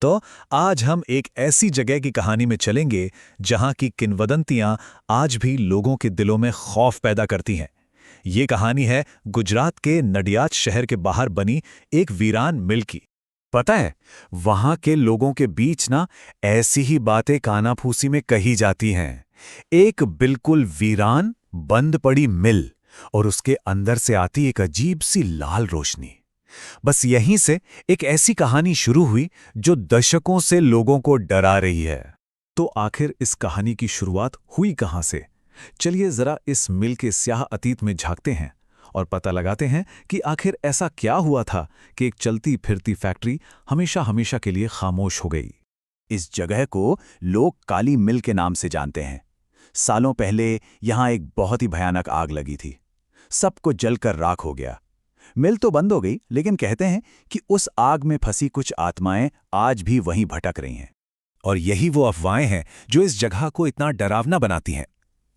तो आज हम एक ऐसी जगह की कहानी में चलेंगे जहां की किंवदंतियां आज भी लोगों के दिलों में खौफ पैदा करती हैं। ये कहानी है गुजरात के नडियाद शहर के बाहर बनी एक वीरान मिल की। पता है, वहां के लोगों के बीच ना ऐसी ही बातें कानाफूसी में कही जाती हैं। एक बिल्कुल वीरान बंद पड़ी मिल और उसके अंदर से आती एक अजीब सी लाल रोशनी। बस यहीं से एक ऐसी कहानी शुरू हुई जो दशकों से लोगों को डरा रही है। तो आखिर इस कहानी की शुरुआत हुई कहां से? चलिए जरा इस मिल के स्याह अतीत में झांकते हैं और पता लगाते हैं कि आखिर ऐसा क्या हुआ था कि एक चलती फिरती फैक्ट्री हमेशा हमेशा के लिए खामोश हो गई। इस जगह को लोग काली मिल के नाम से जानते हैं। सालों पहले यहां एक बहुत ही भयानक आग लगी थी। सब कुछ जलकर राख हो गया। मिल तो बंद हो गई, लेकिन कहते हैं कि उस आग में फंसी कुछ आत्माएं आज भी वहीं भटक रही हैं। और यही वो अफवाहें हैं जो इस जगह को इतना डरावना बनाती हैं।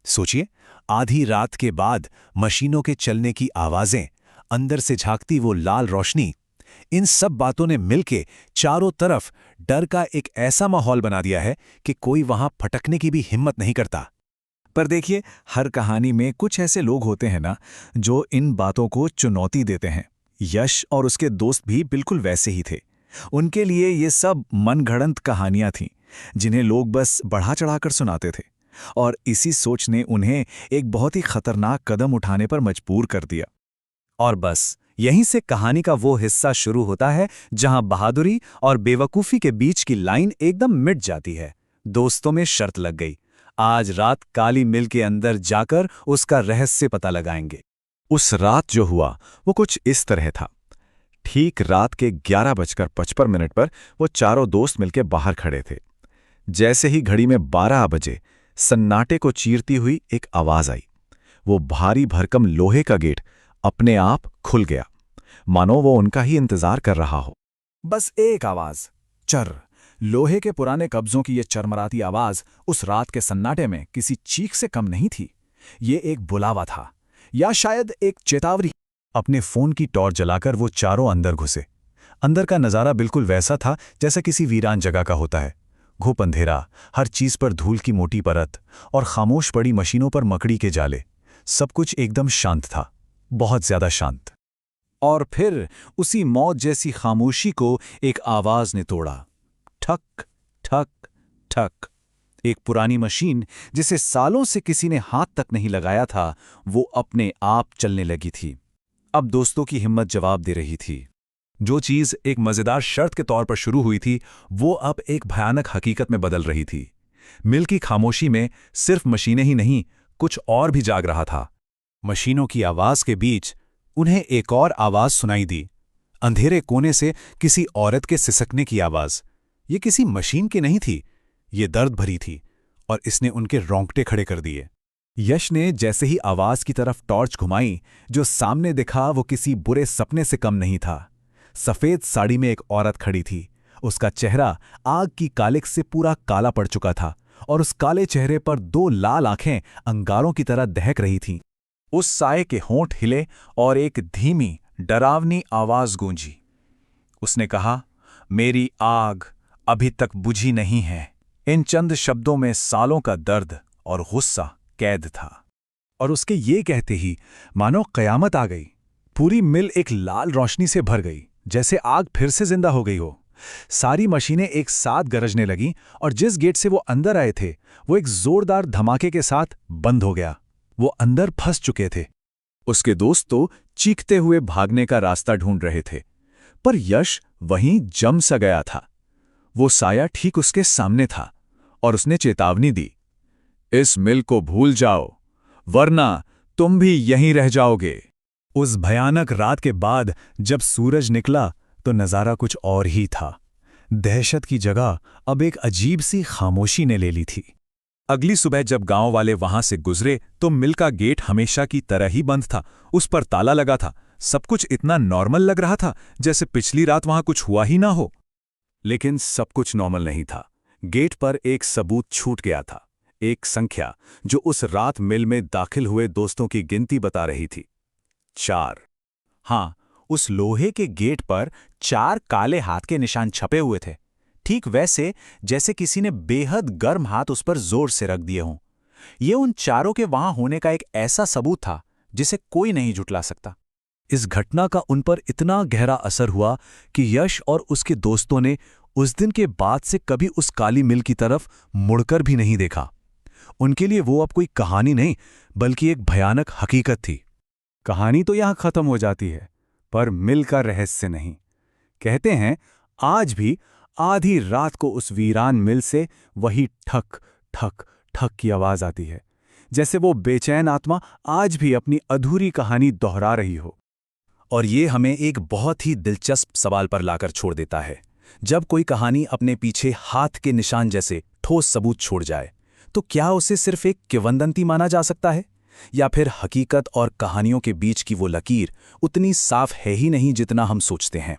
सोचिए, आधी रात के बाद मशीनों के चलने की आवाजें, अंदर से झांकती वो लाल रोशनी, इन सब बातों ने मिलके चारों तरफ डर का एक ऐसा माहौल बना दिया है कि कोई वहां फटकने की भी हिम्मत नहीं करता। पर देखिए, हर कहानी में कुछ ऐसे लोग होते हैं ना, जो इन बातों को चुनौती देते हैं। यश और उसके दोस्त भी बिल्कुल वैसे ही थे। उनके लिए ये सब मनगढ़ंत कहानियां थीं, जिन्हें लोग बस बढ़ा चढ़ाकर सुनाते थे। और इसी सोच ने उन्हें एक बहुत ही खतरनाक कदम उठाने पर मजबूर कर दिया। और बस यहीं से कहानी का वो हिस्सा शुरू होता है जहां बहादुरी और बेवकूफ़ी के बीच की लाइन एकदम मिट जाती है। दोस्तों में शर्त लग गई, आज रात काली मिल के अंदर जाकर उसका रहस्य पता लगाएंगे। उस रात जो हुआ वो कुछ इस तरह था। ठीक रात के 11:55 पर वो चारों दोस्त मिलकर बाहर खड़े थे। जैसे ही घड़ी में 12 बजे सन्नाटे को चीरती हुई एक आवाज आई। वो भारी भरकम लोहे का गेट अपने आप खुल गया, मानो वो उनका ही इंतजार कर रहा हो। बस एक आवाज, चर। लोहे के पुराने कब्जों की ये चरमराती आवाज उस रात के सन्नाटे में किसी चीख से कम नहीं थी। ये एक बुलावा था, या शायद एक चेतावनी। अपने फोन की टॉर्च जलाकर वो चारों अंदर घुसे। अंदर का नजारा बिल्कुल वैसा था जैसा किसी वीरान जगह का होता है। घुप अंधेरा, हर चीज पर धूल की मोटी परत और खामोश पड़ी मशीनों पर मकड़ी के जाले। सब कुछ एकदम शांत था, बहुत ज्यादा शांत। और फिर उसी मौत जैसी खामोशी को एक आवाज ने तोड़ा। ठक ठक ठक। एक पुरानी मशीन जिसे सालों से किसी ने हाथ तक नहीं लगाया था, वो अपने आप चलने लगी थी। अब दोस्तों की हिम्मत जवाब दे रही थी। जो चीज एक मजेदार शर्त के तौर पर शुरू हुई थी, वो अब एक भयानक हकीकत में बदल रही थी। मिल की खामोशी में सिर्फ मशीनें ही नहीं, कुछ और भी जाग रहा था। मशीनों की आवाज के बीच उन्हें एक और आवाज सुनाई दी। अंधेरे कोने से किसी औरत के सिसकने की आवाज। ये किसी मशीन की नहीं थी, ये दर्द भरी थी, और इसने उनके रोंगटे खड़े कर दिए। यश ने जैसे ही आवाज की तरफ टॉर्च घुमाई, जो सामने दिखा वो किसी बुरे सपने से कम नहीं था। सफेद साड़ी में एक औरत खड़ी थी। उसका चेहरा आग की कालिक से पूरा काला पड़ चुका था, और उस काले चेहरे पर 2 लाल आंखें अंगारों की तरह दहक रही थीं। उस साये के होंठ हिले और एक धीमी, डरावनी आवाज गूंजी। उसने कहा, मेरी आग अभी तक बुझी नहीं है। इन चंद शब्दों में सालों का दर्द और गुस्सा कैद था। और उसके ये कहते ही मानो कयामत आ गई। पूरी मिल एक लाल रोशनी से भर गई, जैसे आग फिर से जिंदा हो गई हो। सारी मशीनें एक साथ गरजने लगीं, और जिस गेट से वो अंदर आए थे, वो एक जोरदार धमाके के साथ बंद हो गया। वो अंदर फंस चुके थे। उसके दोस्त तो चीखते हुए भागने का रास्ता ढूंढ रहे थे, पर यश वहीं जम सा गया था। वो साया ठीक उसके सामने था, और उसने चेतावनी दी, इस मिल को भूल जाओ, वरना तुम भी यहीं रह जाओगे। उस भयानक रात के बाद जब सूरज निकला तो नजारा कुछ और ही था। दहशत की जगह अब एक अजीब सी खामोशी ने ले ली थी। अगली सुबह जब गांव वाले वहां से गुजरे तो मिल का गेट हमेशा की तरह ही बंद था। उस पर ताला लगा था। सब कुछ इतना नॉर्मल लग रहा था जैसे पिछली रात वहां कुछ हुआ ही ना हो। लेकिन सब कुछ नॉर्मल नहीं था। गेट पर एक सबूत छूट गया था, एक संख्या जो उस रात मिल में दाखिल हुए दोस्तों की गिनती बता रही थी। 4। हाँ, उस लोहे के गेट पर 4 काले हाथ के निशान छपे हुए थे। ठीक वैसे जैसे किसी ने बेहद गर्म हाथ उस पर जोर से रख दिए हों। ये उन चारों के वहां होने का एक ऐसा सबूत था जिसे कोई नहीं झुठला सकता। इस घटना का उन पर इतना गहरा असर हुआ कि यश और उसके दोस्तों ने उस दिन के बाद से कभी उस काली मिल की तरफ मुड़कर भी नहीं देखा। उनके लिए वो अब कोई कहानी नहीं बल्कि एक भयानक हकीकत थी। कहानी तो यहां खत्म हो जाती है, पर मिल का रहस्य नहीं। कहते हैं आज भी आधी रात को उस वीरान मिल से वही ठक ठक ठक की आवाज आती है, जैसे वो बेचैन आत्मा आज भी अपनी अधूरी कहानी दोहरा रही हो। और ये हमें एक बहुत ही दिलचस्प सवाल पर लाकर छोड़ देता है। जब कोई कहानी अपने पीछे हाथ के निशान जैसे ठोस सबूत छोड़ जाए, तो क्या उसे सिर्फ एक किंवदंती माना जा सकता है, या फिर हकीकत और कहानियों के बीच की वो लकीर उतनी साफ है ही नहीं जितना हम सोचते हैं।